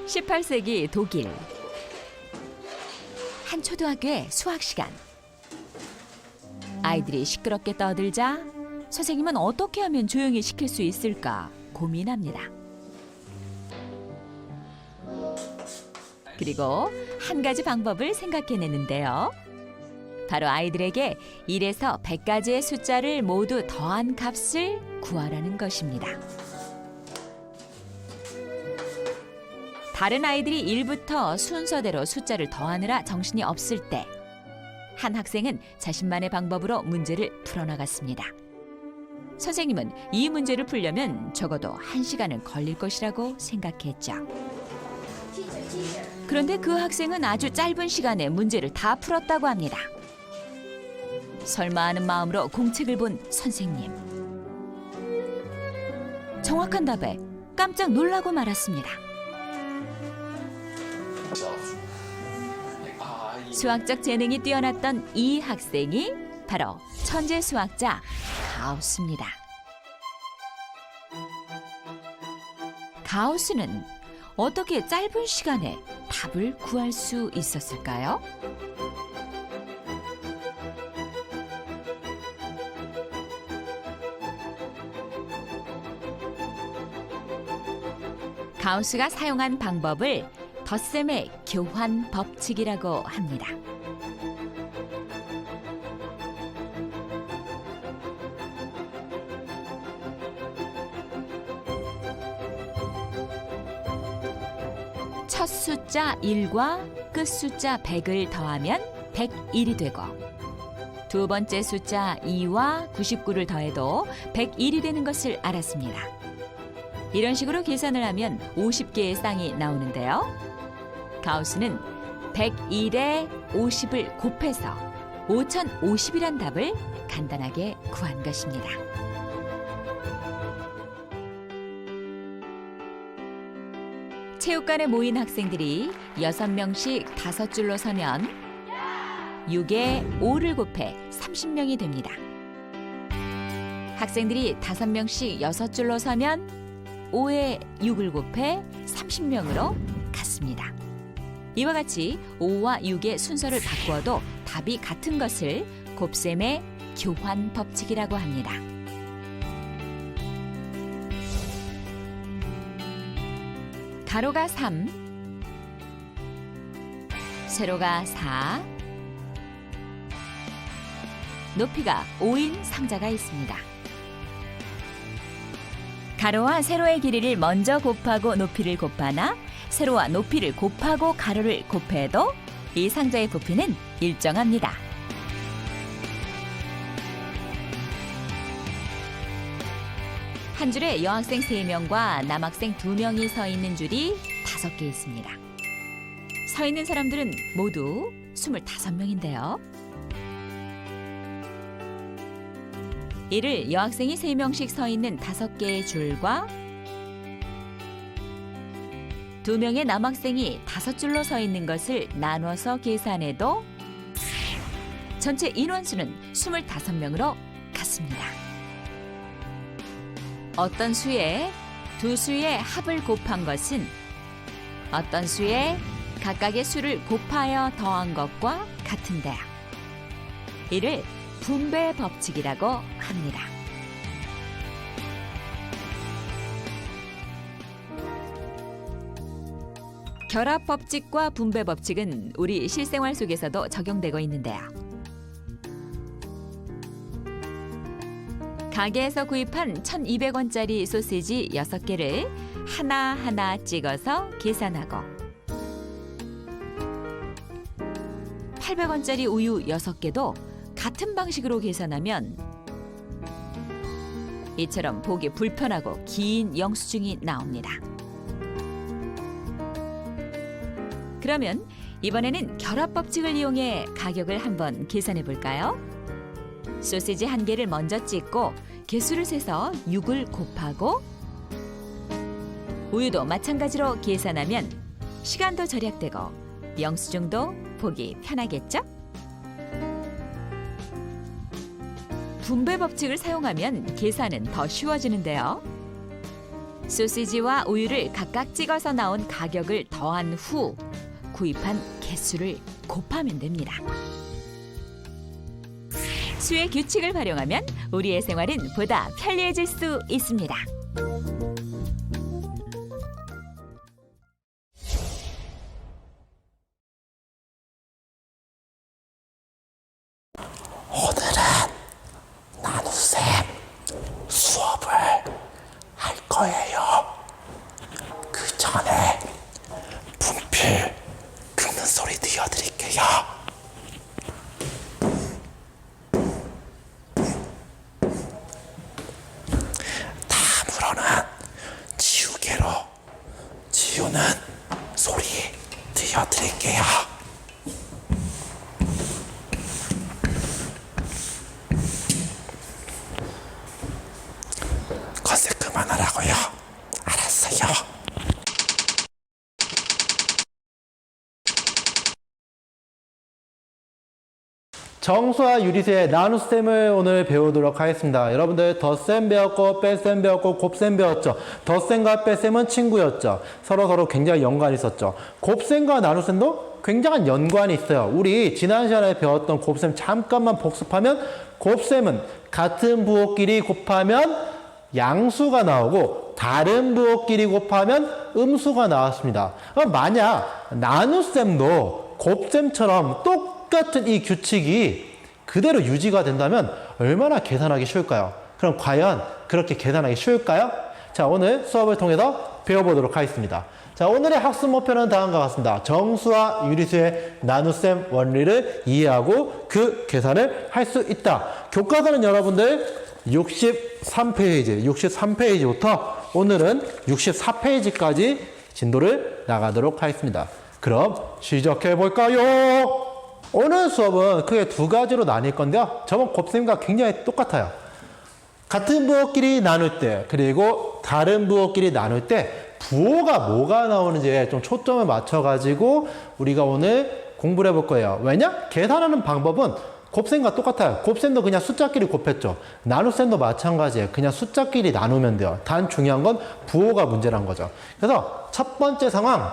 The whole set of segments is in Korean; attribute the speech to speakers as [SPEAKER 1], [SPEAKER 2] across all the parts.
[SPEAKER 1] 18세기 독일. 한 초등학교의 수학 시간. 아이들이 시끄럽게 떠들자 선생님은 어떻게 하면 조용히 시킬 수 있을까 고민합니다. 그리고 한 가지 방법을 생각해내는데요. 바로 아이들에게 1에서 100까지의 숫자를 모두 더한 값을 구하라는 것입니다. 다른 아이들이 1부터 순서대로 숫자를 더하느라 정신이 없을 때 한 학생은 자신만의 방법으로 문제를 풀어나갔습니다. 선생님은 이 문제를 풀려면 적어도 1시간은 걸릴 것이라고 생각했죠. 그런데 그 학생은 아주 짧은 시간에 문제를 다 풀었다고 합니다. 설마 하는 마음으로 공책을 본 선생님. 정확한 답에 깜짝 놀라고 말았습니다. 수학적 재능이 뛰어났던 이 학생이 바로 천재 수학자 가우스입니다. 가우스는 어떻게 짧은 시간에 답을 구할 수 있었을까요? 가우스가 사용한 방법을 덧셈의 교환 법칙이라고 합니다. 첫 숫자 1과 끝 숫자 100을 더하면 101이 되고 두 번째 숫자 2와 99를 더해도 101이 되는 것을 알았습니다. 이런 식으로 계산을 하면 50개의 쌍이 나오는데요. 가우스는 101에 50을 곱해서 5050이란 답을 간단하게 구한 것입니다. 체육관에 모인 학생들이 6명씩 5줄로 서면 6에 5를 곱해 30명이 됩니다. 학생들이 5명씩 6줄로 서면 5에 6을 곱해 30명으로 같습니다. 이와 같이 5와 6의 순서를 바꾸어도 답이 같은 것을 곱셈의 교환 법칙이라고 합니다. 가로가 3, 세로가 4, 높이가 5인 상자가 있습니다. 가로와 세로의 길이를 먼저 곱하고 높이를 곱하나 세로와 높이를 곱하고 가로를 곱해도 이 상자의 부피는 일정합니다. 한 줄에 여학생 3명과 남학생 2명이 서 있는 줄이 5개 있습니다. 서 있는 사람들은 모두 25명인데요. 이를 여학생이 3명씩 서 있는 5개의 줄과 2명의 남학생이 5줄로 서 있는 것을 나눠서 계산해도 전체 인원수는 25명으로 같습니다. 어떤 수에 두 수의 합을 곱한 것은 어떤 수에 각각의 수를 곱하여 더한 것과 같은데요. 이를 분배 법칙이라고 합니다. 결합 법칙과 분배 법칙은 우리 실생활 속에서도 적용되고 있는데요. 가게에서 구입한 1,200원짜리 소시지 6개를 하나하나 찍어서 계산하고 800원짜리 우유 6개도 같은 방식으로 계산하면 이처럼 보기 불편하고 긴 영수증이 나옵니다. 그러면 이번에는 결합 법칙을 이용해 가격을 한번 계산해 볼까요? 소시지 1개를 먼저 찍고 개수를 세서 6을 곱하고 우유도 마찬가지로 계산하면 시간도 절약되고 영수증도 보기 편하겠죠? 분배 법칙을 사용하면 계산은 더 쉬워지는데요. 소시지와 우유를 각각 찍어서 나온 가격을 더한 후 구입한 개수를 곱하면 됩니다. 수의 규칙을 활용하면 우리의 생활은 보다 편리해질 수 있습니다.
[SPEAKER 2] 오늘은 나눗셈 수업을 할 거예요. 그 전에 분필 긁는 소리 들려드릴게요. 다음으로는 지우개로 지우는 소리 들려드릴게요. 컨셉 그만하라고요. 알았어요. 정수와 유리수의 나눗셈을 오늘 배우도록 하겠습니다. 여러분들 덧셈 배웠고 뺄셈 배웠고 곱셈 배웠죠. 덧셈과 뺄셈은 친구였죠. 서로 굉장히 연관이 있었죠. 곱셈과 나눗셈도 굉장한 연관이 있어요. 우리 지난 시간에 배웠던 곱셈 잠깐만 복습하면 곱셈은 같은 부호끼리 곱하면 양수가 나오고 다른 부호끼리 곱하면 음수가 나왔습니다. 그럼 만약 나눗셈도 곱셈처럼 똑같은 이 규칙이 그대로 유지가 된다면 얼마나 계산하기 쉬울까요? 그럼 과연 그렇게 계산하기 쉬울까요? 자, 오늘 수업을 통해서 배워보도록 하겠습니다. 자, 오늘의 학습 목표는 다음과 같습니다. 정수와 유리수의 나눗셈 원리를 이해하고 그 계산을 할 수 있다. 교과서는 여러분들 63페이지부터 오늘은 64페이지까지 진도를 나가도록 하겠습니다. 그럼 시작해 볼까요? 오늘 수업은 크게 두 가지로 나뉠 건데요. 저번 곱셈과 굉장히 똑같아요. 같은 부호끼리 나눌 때 그리고 다른 부호끼리 나눌 때 부호가 뭐가 나오는지에 좀 초점을 맞춰가지고 우리가 오늘 공부를 해볼 거예요. 왜냐? 계산하는 방법은 곱셈과 똑같아요. 곱셈도 그냥 숫자끼리 곱했죠. 나눗셈도 마찬가지예요. 그냥 숫자끼리 나누면 돼요. 단 중요한 건 부호가 문제란 거죠. 그래서 첫 번째 상황,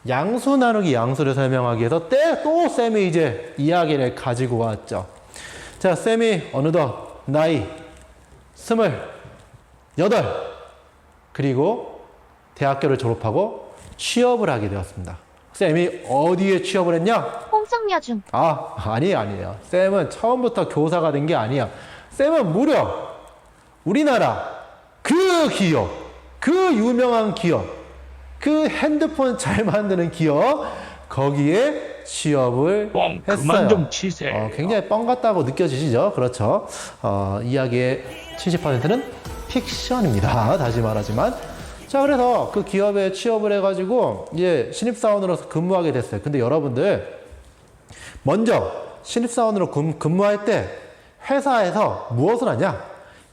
[SPEAKER 2] 양수 나누기 양수를 설명하기 위해서 또 쌤이 이제 이야기를 가지고 왔죠. 자, 쌤이 어느덧 나이 28 그리고 대학교를 졸업하고 취업을 하게 되었습니다. 쌤이 어디에 취업을 했냐?
[SPEAKER 3] 홍성여중.
[SPEAKER 2] 아니에요. 쌤은 처음부터 교사가 된 게 아니야. 쌤은 무려 우리나라 그 기업, 그 유명한 기업, 그 핸드폰 잘 만드는 기업, 거기에 취업을 했어요.
[SPEAKER 4] 그만 좀 치세요.
[SPEAKER 2] 굉장히 뻥 같다고 느껴지시죠? 그렇죠. 이야기의 70%는 픽션입니다. 다시 말하지만. 자, 그래서 그 기업에 취업을 해가지고 이제 신입사원으로서 근무하게 됐어요. 근데 여러분들 먼저 신입사원으로 근무할 때 회사에서 무엇을 하냐?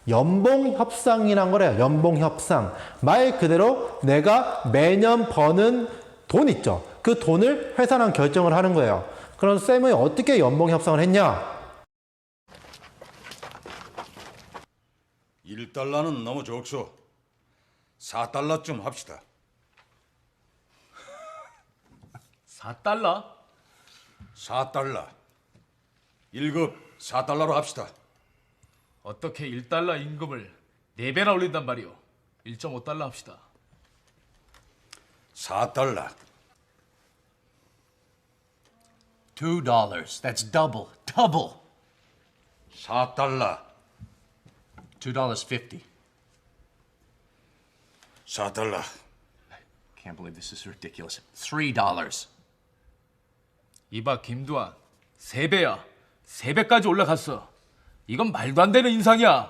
[SPEAKER 2] 연봉협상이란 거래요. 연봉협상. 말 그대로 내가 매년 버는 돈 있죠. 그 돈을 회사랑 결정을 하는 거예요. 그럼 쌤이 어떻게 연봉협상을 했냐?
[SPEAKER 5] 1달러는 너무 적소. 4달러쯤 합시다.
[SPEAKER 4] 4달러?
[SPEAKER 5] 4달러. 1급 4달러로 합시다.
[SPEAKER 4] 어떻게 1달러 임금을 4배나 올린단 말이오. 1.5달러 합시다.
[SPEAKER 5] 4달러.
[SPEAKER 6] $2. That's double. Double.
[SPEAKER 5] 4달러.
[SPEAKER 6] $2.50.
[SPEAKER 5] 4달러.
[SPEAKER 6] Can't believe this is ridiculous. $3.
[SPEAKER 4] 이봐 김두한 3배야. 3배까지 올라갔어. 이건 말도 안 되는 인상이야.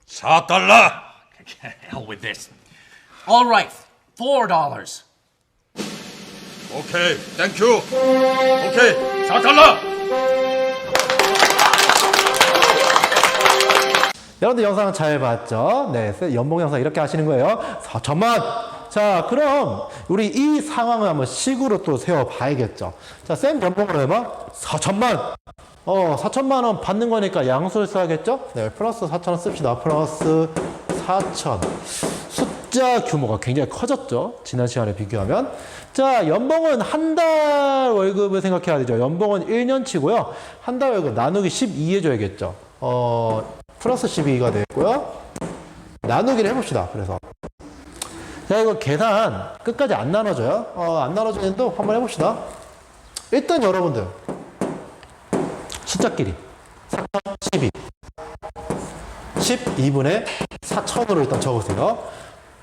[SPEAKER 5] 4달러.
[SPEAKER 6] Hell with this. All right. $4.
[SPEAKER 5] 오케이. 땡큐. 오케이. 4달러.
[SPEAKER 2] 여러분들 영상 잘 봤죠? 네, 연봉 영상 이렇게 하시는 거예요. 4천만! 자, 그럼 우리 이 상황을 한번 식으로 또 세워봐야겠죠. 자, 쌤 연봉은 얼마? 4천만! 4천만 원 받는 거니까 양수를 써야겠죠? 네, 플러스 4천원 씁시다. 플러스 4천. 숫자 규모가 굉장히 커졌죠. 지난 시간에 비교하면. 자, 연봉은 한 달 월급을 생각해야 되죠. 연봉은 1년치고요. 한 달 월급 나누기 12 해줘야겠죠. 플러스 12가 되고요. 나누기를 해봅시다. 그래서. 자, 이거 계산 끝까지 안 나눠져요. 안 나눠지는데 한번 해봅시다. 일단 여러분들 숫자끼리 4,012 12분의 4,000으로 일단 적으세요.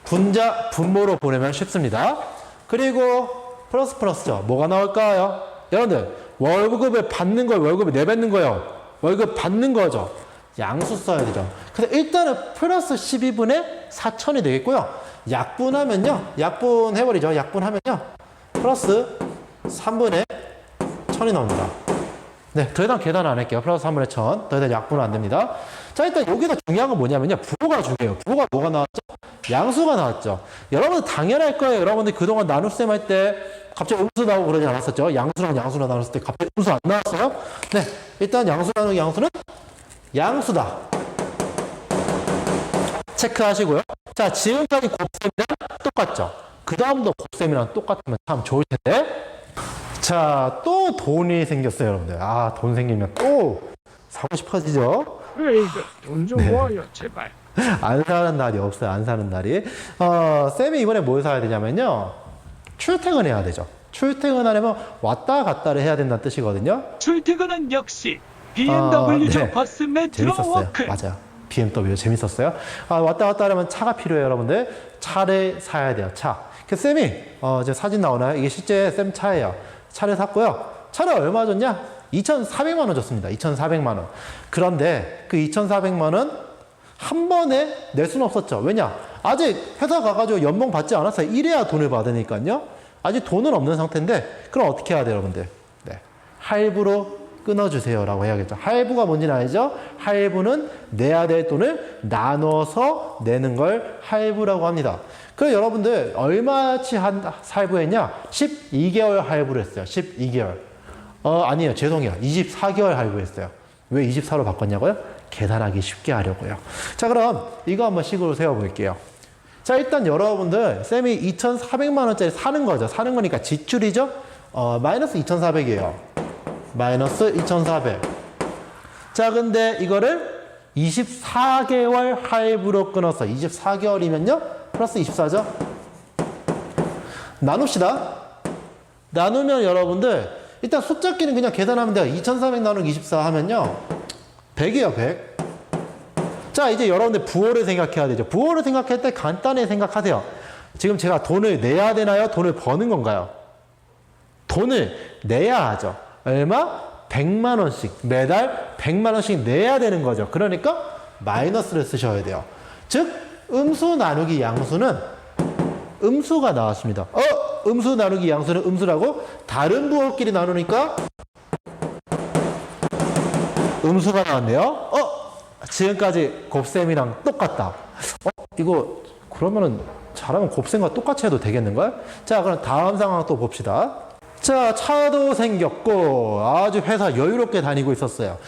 [SPEAKER 2] 분자 분모로 보내면 쉽습니다. 그리고 플러스죠. 뭐가 나올까요? 여러분들 월급을 받는 걸 월급을 내뱉는 거예요. 월급 받는 거죠. 양수 써야 되죠. 그래서 일단은 플러스 12분의 4,000이 되겠고요. 약분하면요. 약분해버리죠. 약분하면요. 플러스 3분의 1000이 나옵니다. 네, 더 이상 계산 안 할게요. 플러스 3분의 1000. 더 이상 약분은 안 됩니다. 자, 일단 여기서 중요한 건 뭐냐면요. 부호가 중요해요. 부호가 뭐가 나왔죠? 양수가 나왔죠. 여러분들 당연할 거예요. 여러분들 그동안 나눗셈 할 때 갑자기 음수 나오고 그러지 않았었죠? 양수랑 양수로 나눴을 때 갑자기 음수 안 나왔어요? 네, 일단 양수 나누기 양수는 양수다. 체크하시고요. 자, 지금까지 곱셈이랑 똑같죠? 그 다음도 곱셈이랑 똑같으면 참 좋을 텐데. 자, 또 돈이 생겼어요, 여러분들. 아, 돈 생기면 또 사고 싶어지죠?
[SPEAKER 3] 그래 이거 돈 좀 모아요 제발.
[SPEAKER 2] 안 사는 날이 없어요. 안 사는 날이. 쌤이 이번에 뭘 사야 되냐면요. 출퇴근해야 되죠. 출퇴근하려면 왔다 갔다를 해야 된다는 뜻이거든요.
[SPEAKER 3] 출퇴근은 역시 BMW죠.
[SPEAKER 2] 네.
[SPEAKER 3] 버스 메트로
[SPEAKER 2] 재밌었어요.
[SPEAKER 3] 워크.
[SPEAKER 2] 맞아요. BMW 재밌었어요. 왔다 갔다 하려면 차가 필요해요, 여러분들. 차를 사야 돼요. 차. 그 쌤이 이제 사진 나오나요? 이게 실제 쌤 차예요. 차를 샀고요. 차를 얼마 줬냐? 2,400만 원 줬습니다. 2,400만 원. 그런데 그 2,400만 원 한 번에 낼 수는 없었죠. 왜냐? 아직 회사 가가지고 연봉 받지 않았어요. 이래야 돈을 받으니까요. 아직 돈은 없는 상태인데 그럼 어떻게 해야 돼요, 여러분들? 네. 할부로 끊어주세요라고 해야겠죠. 할부가 뭔지는 알죠? 할부는 내야 될 돈을 나눠서 내는 걸 할부라고 합니다. 그럼 여러분들 얼마치 할부했냐? 12개월 할부를 했어요. 12개월. 아니에요. 죄송해요. 24개월 할부했어요. 왜 24로 바꿨냐고요? 계산하기 쉽게 하려고요. 자, 그럼 이거 한번 식으로 세워볼게요. 자, 일단 여러분들 쌤이 2,400만 원짜리 사는 거죠. 사는 거니까 지출이죠. 마이너스 2,400이에요. 마이너스 2,400. 자, 근데 이거를 24개월 할부로 끊어서 24개월이면요. 플러스 24죠. 나눕시다. 나누면 여러분들 일단 숫자끼리는 그냥 계산하면 돼요. 2,400 나누기 24 하면요. 100이에요, 100. 자, 이제 여러분들 부호를 생각해야 되죠. 부호를 생각할 때 간단히 생각하세요. 지금 제가 돈을 내야 되나요? 돈을 버는 건가요? 돈을 내야 하죠. 얼마? 100만 원씩. 매달 100만 원씩 내야 되는 거죠. 그러니까 마이너스를 쓰셔야 돼요. 즉, 음수 나누기 양수는 음수가 나왔습니다. 음수 나누기 양수는 음수라고? 다른 부호끼리 나누니까 음수가 나왔네요. 지금까지 곱셈이랑 똑같다. 이거 그러면은 잘하면 곱셈과 똑같이 해도 되겠는걸? 자, 그럼 다음 상황 또 봅시다. 자, 차도 생겼고 아주 회사 여유롭게 다니고 있었어요.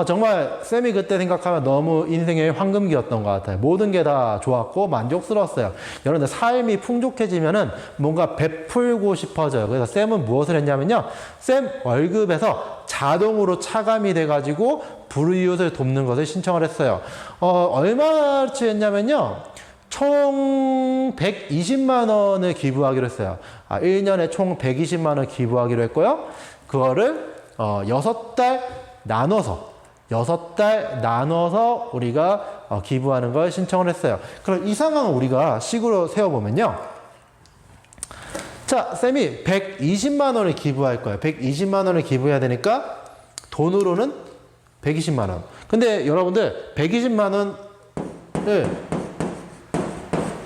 [SPEAKER 2] 정말 쌤이 그때 생각하면 너무 인생의 황금기였던 것 같아요. 모든 게 다 좋았고 만족스러웠어요. 여러분들 삶이 풍족해지면은 뭔가 베풀고 싶어져요. 그래서 쌤은 무엇을 했냐면요. 쌤 월급에서 자동으로 차감이 돼가지고 불이웃을 돕는 것을 신청을 했어요. 얼마치 했냐면요. 총 120만 원을 기부하기로 했어요. 1년에 총 120만 원 기부하기로 했고요. 그거를 6달 나눠서 우리가 기부하는 걸 신청을 했어요. 그럼 이 상황을 우리가 식으로 세워보면요. 자, 쌤이 120만 원을 기부할 거예요. 120만 원을 기부해야 되니까 돈으로는 120만 원. 근데 여러분들 120만 원을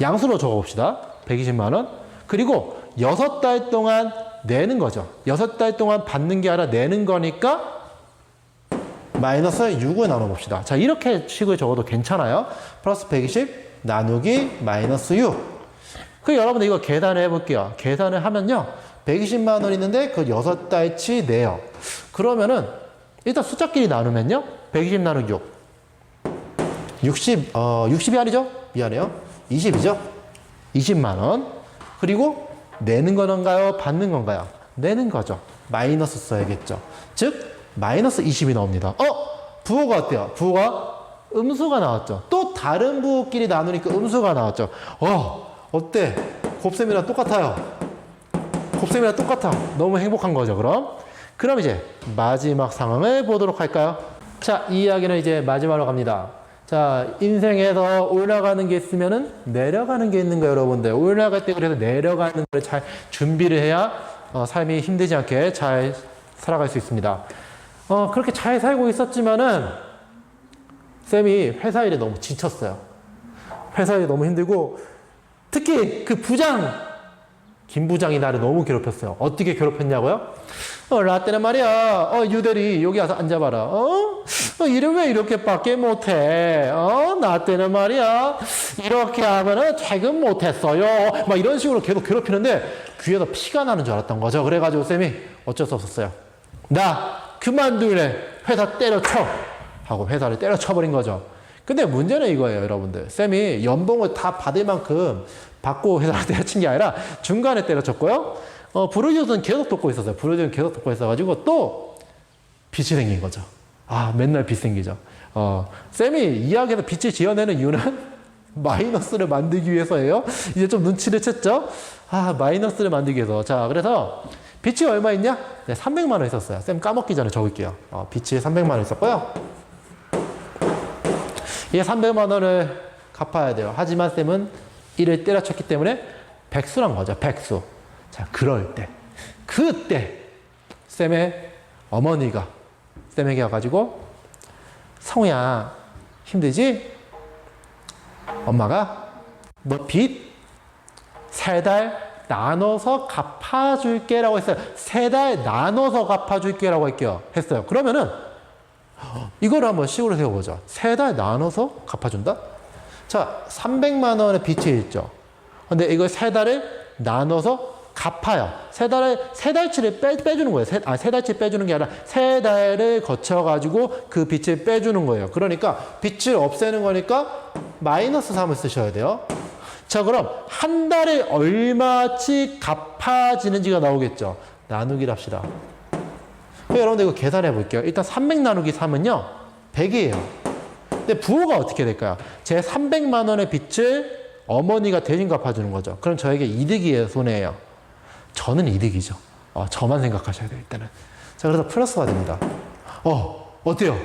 [SPEAKER 2] 양수로 적어봅시다. 120만 원. 그리고 6달 동안 내는 거죠. 6달 동안 받는 게 아니라 내는 거니까 마이너스 6을 나눠봅시다. 자, 이렇게 식을 적어도 괜찮아요. 플러스 120 나누기 마이너스 6. 그 여러분들 이거 계산을 해볼게요. 계산을 하면요. 120만 원 있는데 그 6달치 내요. 그러면은 일단 숫자끼리 나누면요. 120 나누기 6. 60이 아니죠? 미안해요. 20이죠? 20만 원. 그리고 내는 건가요? 받는 건가요? 내는 거죠. 마이너스 써야겠죠. 즉 마이너스 20이 나옵니다. 부호가 어때요? 부호가 음수가 나왔죠. 또 다른 부호끼리 나누니까 음수가 나왔죠. 어때? 곱셈이랑 똑같아요. 곱셈이랑 똑같아. 너무 행복한 거죠, 그럼 이제 마지막 상황을 보도록 할까요? 자, 이 이야기는 이제 마지막으로 갑니다. 자, 인생에서 올라가는 게 있으면은 내려가는 게 있는 거예요, 여러분들. 올라갈 때 그래서 내려가는 걸 잘 준비를 해야 삶이 힘들지 않게 잘 살아갈 수 있습니다. 그렇게 잘 살고 있었지만은 쌤이 회사 일에 너무 지쳤어요. 회사 일이 너무 힘들고 특히 그 부장 김 부장이 나를 너무 괴롭혔어요. 어떻게 괴롭혔냐고요? 라떼는 말이야. 유대리 여기 와서 앉아봐라. 일을 왜 이렇게밖에 못해? 나 때는 말이야. 이렇게 하면은 퇴근 못했어요. 막 이런 식으로 계속 괴롭히는데 귀에서 피가 나는 줄 알았던 거죠. 그래가지고 쌤이 어쩔 수 없었어요. 나 그만둘래. 회사 때려쳐. 하고 회사를 때려쳐버린 거죠. 근데 문제는 이거예요, 여러분들. 쌤이 연봉을 다 받을 만큼 받고 회사를 때려친 게 아니라 중간에 때려쳤고요. 브루저는 계속 돕고 있었어요. 브루저는 계속 돕고 있어가지고 또 빚이 생긴 거죠. 맨날 빚 생기죠. 쌤이 이야기에서 빚을 지어내는 이유는 마이너스를 만들기 위해서예요. 이제 좀 눈치를 챘죠? 마이너스를 만들기 위해서. 자, 그래서 빚이 얼마 있냐? 네, 300만 원 있었어요. 쌤 까먹기 전에 적을게요. 빚이 300만 원 있었고요. 이 300만 원을 갚아야 돼요. 하지만 쌤은 이를 때려쳤기 때문에 백수란 거죠. 백수. 자, 그럴 때, 그때 쌤의 어머니가 쌤에게 와가지고 성우야 힘들지? 엄마가 너 빚 3달 나눠서 갚아줄게 라고 했어요. 3달 나눠서 갚아줄게 라고 했어요. 그러면은 이거를 한번 식으로 세워보죠. 3달 나눠서 갚아준다? 자, 300만 원의 빚이 있죠. 근데 이걸 3달을 나눠서 갚아요. 세 달치를 빼주는 거예요. 세 달치 빼주는 게 아니라 3달을 거쳐가지고 그 빚을 빼주는 거예요. 그러니까 빚을 없애는 거니까 마이너스 3을 쓰셔야 돼요. 자, 그럼 한 달에 얼마치 갚아지는지가 나오겠죠. 나누기를 합시다. 여러분들 이거 계산해 볼게요. 일단 300 나누기 3은요, 100이에요. 근데 부호가 어떻게 될까요? 제 300만 원의 빚을 어머니가 대신 갚아주는 거죠. 그럼 저에게 이득이에요, 손해예요? 저는 이득이죠. 저만 생각하셔야 돼요, 일단은. 자, 그래서 플러스가 됩니다. 어때요?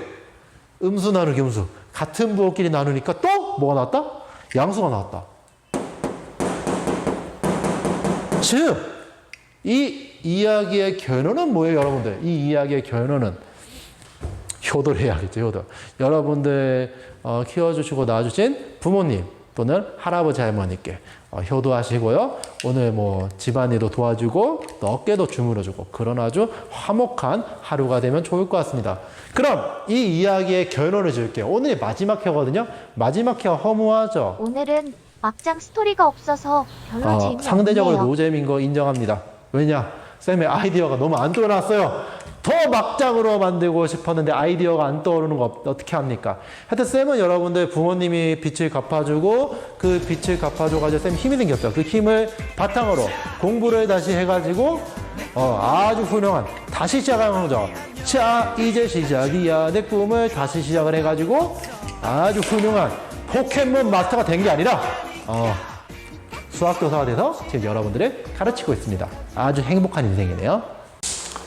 [SPEAKER 2] 음수 나누기 음수. 같은 부호끼리 나누니까 또 뭐가 나왔다? 양수가 나왔다. 즉, 이 이야기의 결론은 뭐예요, 여러분들? 이 이야기의 결론은 효도를 해야겠죠, 효도. 여러분들 키워주시고 낳아주신 부모님 또는 할아버지 할머니께 효도하시고요. 오늘 뭐 집안일도 도와주고 또 어깨도 주물러주고 그런 아주 화목한 하루가 되면 좋을 것 같습니다. 그럼 이 이야기의 결론을 지을게요. 오늘이 마지막 회거든요. 마지막 회가 허무하죠.
[SPEAKER 7] 오늘은 막장 스토리가 없어서 별로 재미없네요.
[SPEAKER 2] 상대적으로 노잼인 거 인정합니다. 왜냐? 쌤의 아이디어가 너무 안 떠올랐어요. 더 막장으로 만들고 싶었는데 아이디어가 안 떠오르는 거 어떻게 합니까? 하여튼 쌤은 여러분들 부모님이 빚을 갚아주고 그 빚을 갚아줘가지고 쌤 힘이 생겼어요. 그 힘을 바탕으로 공부를 다시 해가지고 아주 훌륭한 다시 시작하는 거죠. 자, 이제 시작이야. 내 꿈을 다시 시작을 해가지고 아주 훌륭한 포켓몬 마스터가 된 게 아니라 수학교사가 돼서 지금 여러분들을 가르치고 있습니다. 아주 행복한 인생이네요.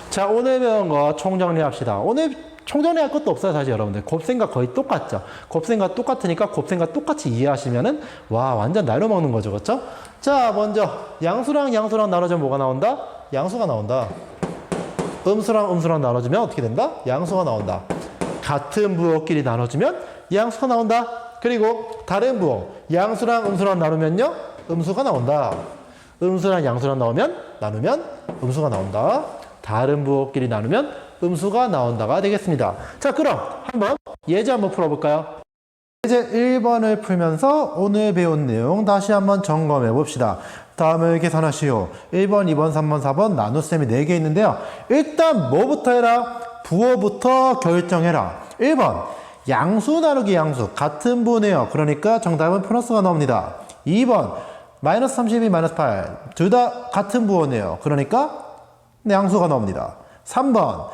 [SPEAKER 2] 자, 오늘 배운 거 총정리합시다. 오늘 총정리할 것도 없어요, 사실 여러분들. 곱셈과 거의 똑같죠. 곱셈과 똑같으니까 곱셈과 똑같이 이해하시면은 와, 완전 날로 먹는 거죠, 그렇죠? 자, 먼저 양수랑 양수랑 나눠주면 뭐가 나온다? 양수가 나온다. 음수랑 음수랑 나눠주면 어떻게 된다? 양수가 나온다. 같은 부호끼리 나눠주면 양수가 나온다. 그리고 다른 부호 양수랑 음수랑 나누면요, 음수가 나온다. 음수랑 양수랑 나누면 음수가 나온다. 다른 부호끼리 나누면 음수가 나온다가 되겠습니다. 자, 그럼 한번 예제 한번 풀어볼까요? 예제 1번을 풀면서 오늘 배운 내용 다시 한번 점검해 봅시다. 다음을 계산하시오. 1번, 2번, 3번, 4번 나눗셈이 4개 있는데요. 일단 뭐부터 해라? 부호부터 결정해라. 1번 양수 나누기 양수 같은 부호네요. 그러니까 정답은 플러스가 나옵니다. 2번 마이너스 32 마이너스 8 둘 다 같은 부호네요. 그러니까 양수가 나옵니다. 3번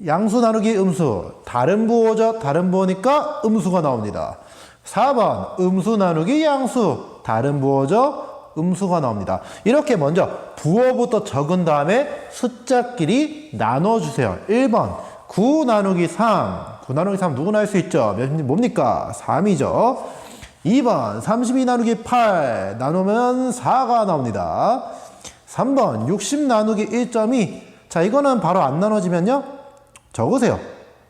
[SPEAKER 2] 양수 나누기 음수 다른 부호죠. 다른 부호니까 음수가 나옵니다. 4번 음수 나누기 양수 다른 부호죠. 음수가 나옵니다. 이렇게 먼저 부호부터 적은 다음에 숫자끼리 나눠주세요. 1번 9 나누기 3 9 나누기 3 누구나 할 수 있죠. 뭡니까? 3이죠. 2번 32 나누기 8 나누면 4가 나옵니다. 3번 60 나누기 1.2 자 이거는 바로 안 나눠지면요 적으세요.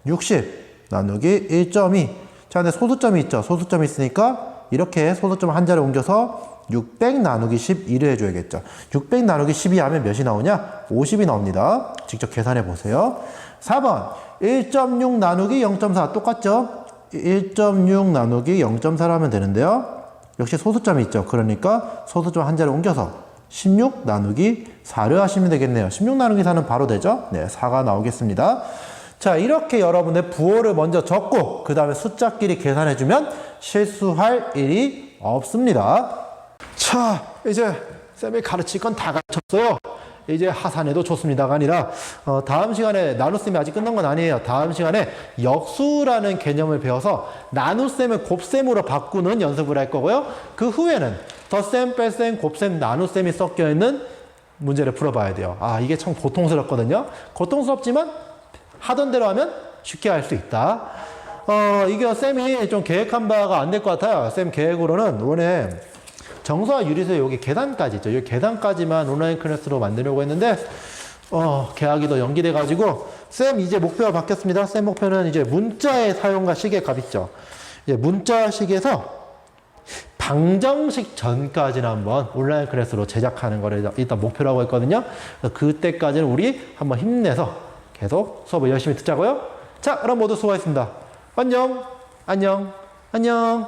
[SPEAKER 2] 60 나누기 1.2 자 근데 소수점이 있죠. 소수점이 있으니까 이렇게 소수점 한 자리 옮겨서 600 나누기 12를 해줘야겠죠. 600 나누기 12 하면 몇이 나오냐? 50이 나옵니다. 직접 계산해 보세요. 4번 1.6 나누기 0.4 똑같죠? 1.6 나누기 0.4를 하면 되는데요. 역시 소수점이 있죠. 그러니까 소수점 한 자리 옮겨서 16 나누기 4를 하시면 되겠네요. 16 나누기 4는 바로 되죠? 네, 4가 나오겠습니다. 자, 이렇게 여러분들 부호를 먼저 적고 그 다음에 숫자끼리 계산해주면 실수할 일이 없습니다. 자, 이제 쌤이 가르칠 건 다 가르쳤어요. 이제 하산해도 좋습니다가 아니라 다음 시간에 나눗셈이 아직 끝난 건 아니에요. 다음 시간에 역수라는 개념을 배워서 나눗셈을 곱셈으로 바꾸는 연습을 할 거고요. 그 후에는 덧셈, 뺄셈, 곱셈, 나눗셈이 섞여 있는 문제를 풀어봐야 돼요. 아, 이게 참 고통스럽거든요. 고통스럽지만 하던 대로 하면 쉽게 할 수 있다. 이게 쌤이 좀 계획한 바가 안 될 것 같아요. 쌤 계획으로는 원래 정수와 유리수 여기 계단까지 있죠. 여기 계단까지만 온라인 클래스로 만들려고 했는데 계약이 더 연기돼 가지고 쌤 이제 목표가 바뀌었습니다. 쌤 목표는 이제 문자의 사용과 식의 값 있죠. 이제 문자식에서 방정식 전까지는 한번 온라인 클래스로 제작하는 거를 일단 목표라고 했거든요. 그때까지는 우리 한번 힘내서 계속 수업을 열심히 듣자고요. 자, 그럼 모두 수고하셨습니다. 안녕, 안녕, 안녕.